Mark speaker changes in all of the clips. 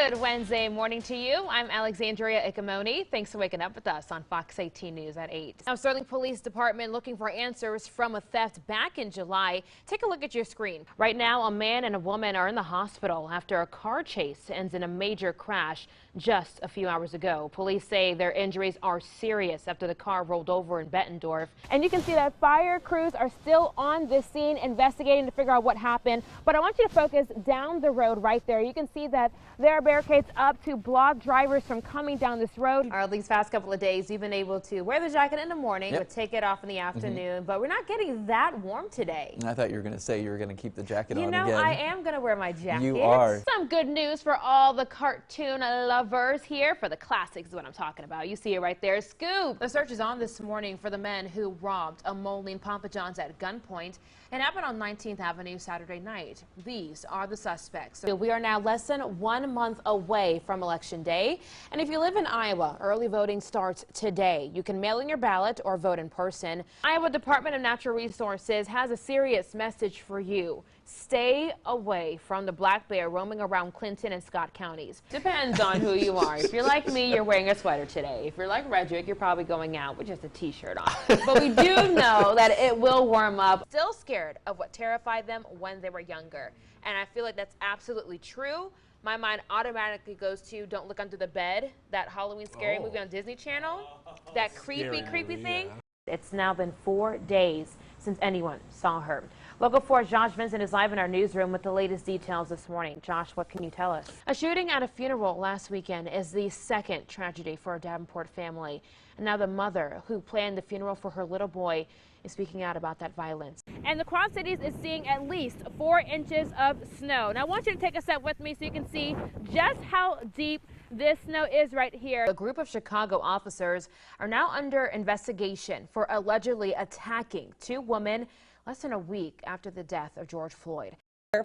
Speaker 1: Good Wednesday morning to you. I'm Alexandria Ikomoni. Thanks for waking up with us on Fox 18 News at 8. Now, Sterling Police Department looking for answers from a theft back in July. Take a look at your screen. Right now, a man and a woman are in the hospital after a car chase ends in a major crash just a few hours ago. Police say their injuries are serious after the car rolled over in Bettendorf. And you can see that fire crews are still on the scene investigating to figure out what happened. But I want you to focus down the road right there. You can see that there are barricades up to block drivers from coming down this road. Or these past couple of days, you've been able to wear the jacket in the morning, but take it off in the afternoon. But we're not getting that warm today.
Speaker 2: I thought you were going to say you were going to keep the jacket on again.
Speaker 1: You know, I am going to wear my jacket.
Speaker 2: You are.
Speaker 1: Some good news for all the cartoon lovers here. For the classics is what I'm talking about. You see it right there. Scoop. The search is on this morning for the men who robbed a Moline Papa John's at gunpoint. It happened on 19th Avenue Saturday night. These are the suspects. We are now less than 1 month away from Election Day. And if you live in Iowa, early voting starts today. You can mail in your ballot or vote in person. Iowa Department of Natural Resources has a serious message for you. Stay away from the black bear roaming around Clinton and Scott counties. Depends on who you are. If you're like me, you're wearing a sweater today. If you're like Redrick, you're probably going out with just a t-shirt on. But we do know that it will warm up. Still scared of what terrified them when they were younger. And I feel like that's absolutely true. My mind automatically goes to Don't Look Under the Bed, that Halloween scary movie on Disney Channel. That creepy thing. It's now been 4 days since anyone saw her. Local 4's Josh Vincent is live in our newsroom with the latest details this morning. Josh, what can you tell us? A shooting at a funeral last weekend is the second tragedy for a Davenport family. And now the mother who planned the funeral for her little boy is speaking out about that violence. And the Quad Cities is seeing at least 4 inches of snow. Now I want you to take a step with me so you can see just how deep this snow is right here. A group of Chicago officers are now under investigation for allegedly attacking 2 women less than a week after the death of George Floyd.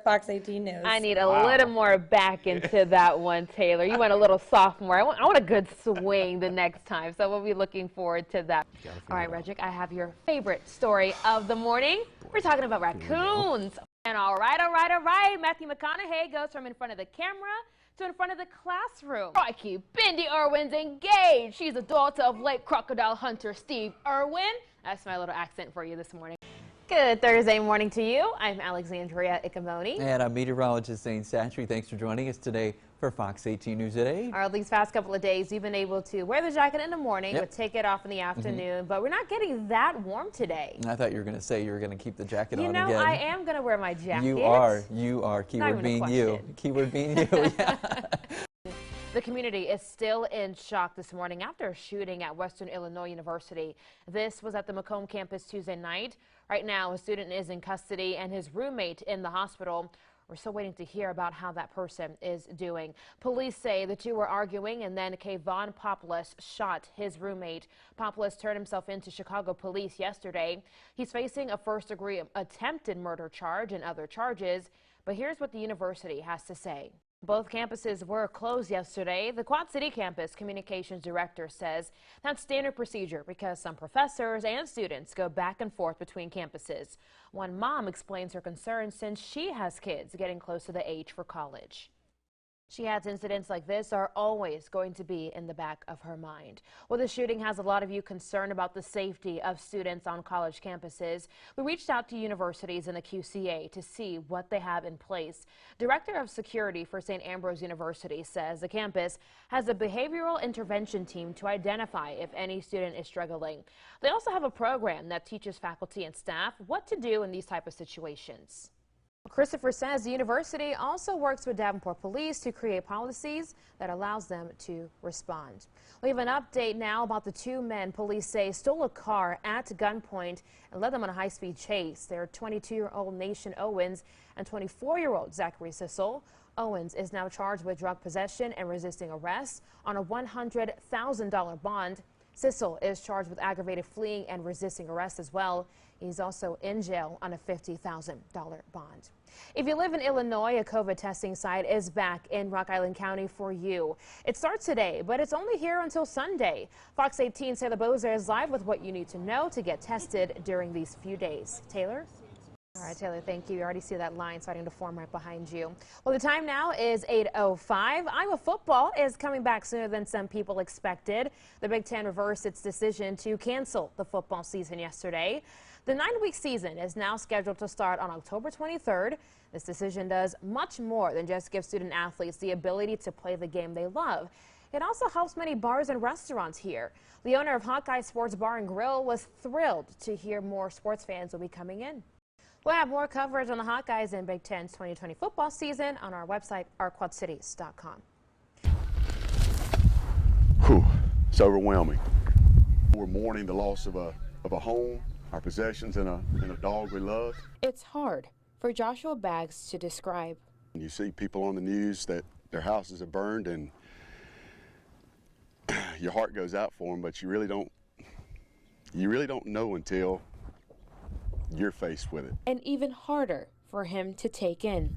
Speaker 3: Fox 18 News.
Speaker 1: I need a little more back into that one, Taylor. You went a little sophomore. I want a good swing the next time, so we'll be looking forward to that. All right, Redrick, I have your favorite story of the morning. We're talking about raccoons. And all right. Matthew McConaughey goes from in front of the camera to in front of the classroom. Crikey, Bindi Irwin's engaged. She's the daughter of late crocodile hunter Steve Irwin. That's my little accent for you this morning. Good Thursday morning to you. I'm Alexandria Ikomoni.
Speaker 2: And I'm meteorologist Zane Satry. Thanks for joining us today for Fox 18 News at 8.
Speaker 1: These past couple of days, you've been able to wear the jacket in the morning, but take it off in the afternoon. But we're not getting that warm today.
Speaker 2: I thought you were going to say you were going to keep the jacket on again.
Speaker 1: You know, I am going to wear my jacket.
Speaker 2: You are. Keyword being you. Keyword being you. Yeah.
Speaker 1: The community is still in shock this morning after a shooting at Western Illinois University. This was at the Macomb campus Tuesday night. Right now, a student is in custody and his roommate in the hospital. We're still waiting to hear about how that person is doing. Police say the two were arguing and then Kayvon Poplis shot his roommate. Poplis turned himself into Chicago police yesterday. He's facing a first-degree attempted murder charge and other charges. But here's what the university has to say. Both campuses were closed yesterday. The Quad City campus communications director says that's standard procedure because some professors and students go back and forth between campuses. One mom explains her concerns since she has kids getting close to the age for college. She adds incidents like this are always going to be in the back of her mind. Well, the shooting has a lot of you concerned about the safety of students on college campuses. We reached out to universities and the QCA to see what they have in place. Director of Security for St. Ambrose University says the campus has a behavioral intervention team to identify if any student is struggling. They also have a program that teaches faculty and staff what to do in these type of situations. Christopher says the university also works with Davenport Police to create policies that allows them to respond. We have an update now about the 2 men police say stole a car at gunpoint and led them on a high-speed chase. They're 22-year-old Nation Owens and 24-year-old Zachary Sissel. Owens is now charged with drug possession and resisting arrest on a $100,000 bond. Sissel is charged with aggravated fleeing and resisting arrest as well. He's also in jail on a $50,000 bond. If you live in Illinois, a COVID testing site is back in Rock Island County for you. It starts today, but it's only here until Sunday. Fox 18's Taylor Bozer is live with what you need to know to get tested during these few days. Taylor? All right, Taylor, thank you. You already see that line starting to form right behind you. Well, the time now is 8:05. Iowa football is coming back sooner than some people expected. The Big Ten reversed its decision to cancel the football season yesterday. The 9-week season is now scheduled to start on October 23rd. This decision does much more than just give student athletes the ability to play the game they love. It also helps many bars and restaurants here. The owner of Hawkeye Sports Bar and Grill was thrilled to hear more sports fans will be coming in. We'll have more coverage on the Hawkeyes and Big Ten's 2020 football season on our website, ourquadcities.com.
Speaker 3: Whew, it's overwhelming. We're mourning the loss of a home, our possessions, and a dog we love.
Speaker 1: It's hard for Joshua Baggs to describe.
Speaker 3: You see people on the news that their houses are burned, and your heart goes out for them, but you really don't know until you're faced with it.
Speaker 1: And even harder for him to take in.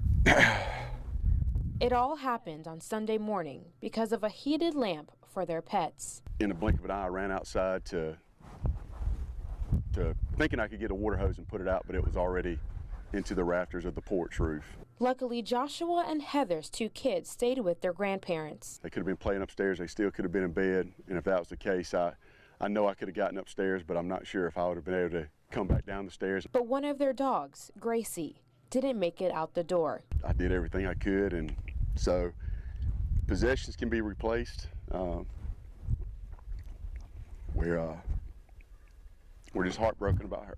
Speaker 1: It all happened on Sunday morning because of a heated lamp for their pets.
Speaker 3: In a blink of an eye, I ran outside to thinking I could get a water hose and put it out, but it was already into the rafters of the porch roof.
Speaker 1: Luckily, Joshua and Heather's two kids stayed with their grandparents.
Speaker 3: They could have been playing upstairs. They still could have been in bed. And if that was the case, I know I could have gotten upstairs, but I'm not sure if I would have been able to come back down the stairs.
Speaker 1: But one of their dogs, Gracie, didn't make it out the door.
Speaker 3: I did everything I could, and so possessions can be replaced. We're just heartbroken about her.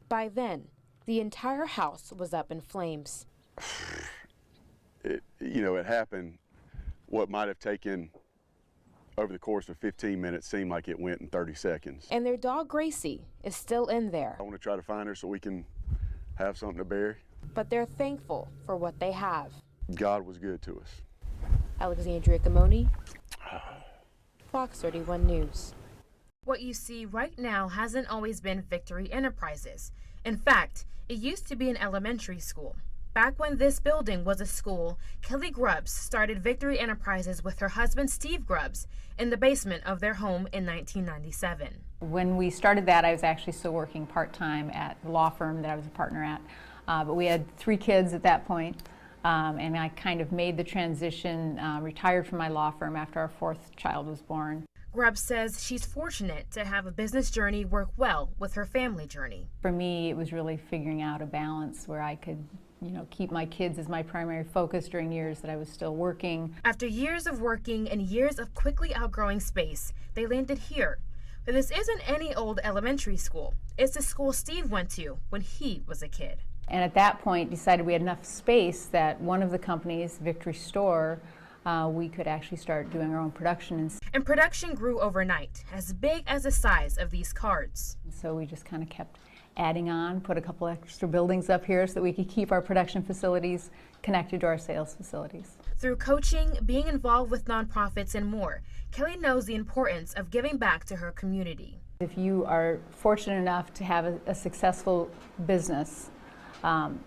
Speaker 1: By then, the entire house was up in flames.
Speaker 3: It happened. What might have taken over the course of 15 minutes seemed like it went in 30 seconds.
Speaker 1: And their dog Gracie is still in there.
Speaker 3: I want to try to find her so we can have something to bury.
Speaker 1: But they're thankful for what they have.
Speaker 3: God was good to us.
Speaker 1: Alexandria Ikomoni, Fox 31 News. What you see right now hasn't always been Victory Enterprises. In fact, it used to be an elementary school. Back when this building was a school, Kelly Grubbs started Victory Enterprises with her husband Steve Grubbs in the basement of their home in 1997.
Speaker 4: When we started that, I was actually still working part-time at the law firm that I was a partner at. But we had 3 kids at that point, and I kind of made the transition, retired from my law firm after our 4th child was born.
Speaker 1: Grubbs says she's fortunate to have a business journey work well with her family journey.
Speaker 4: For me, it was really figuring out a balance where I could keep my kids as my primary focus during years that I was still working.
Speaker 1: After years of working and years of quickly outgrowing space, they landed here. But this isn't any old elementary school. It's the school Steve went to when he was a kid.
Speaker 4: And at that point, decided we had enough space that one of the companies, Victory Store, we could actually start doing our own production.
Speaker 1: And production grew overnight, as big as the size of these cards.
Speaker 4: So we just kind of kept adding on, put a couple extra buildings up here so that we could keep our production facilities connected to our sales facilities.
Speaker 1: Through coaching, being involved with nonprofits, and more, Kelly knows the importance of giving back to her community.
Speaker 4: If you are fortunate enough to have a successful business,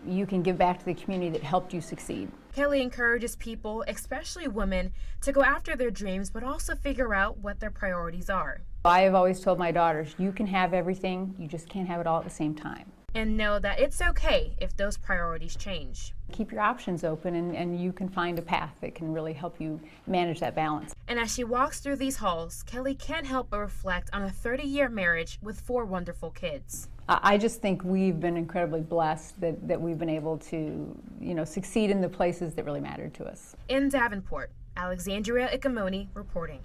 Speaker 4: you can give back to the community that helped you succeed.
Speaker 1: Kelly encourages people, especially women, to go after their dreams, but also figure out what their priorities are.
Speaker 4: I have always told my daughters, you can have everything, you just can't have it all at the same time.
Speaker 1: And know that it's okay if those priorities change.
Speaker 4: Keep your options open, and you can find a path that can really help you manage that balance.
Speaker 1: And as she walks through these halls, Kelly can't help but reflect on a 30-year marriage with 4 wonderful kids.
Speaker 4: I just think we've been incredibly blessed that we've been able to, succeed in the places that really mattered to us.
Speaker 1: In Davenport, Alexandria Ikomoni reporting.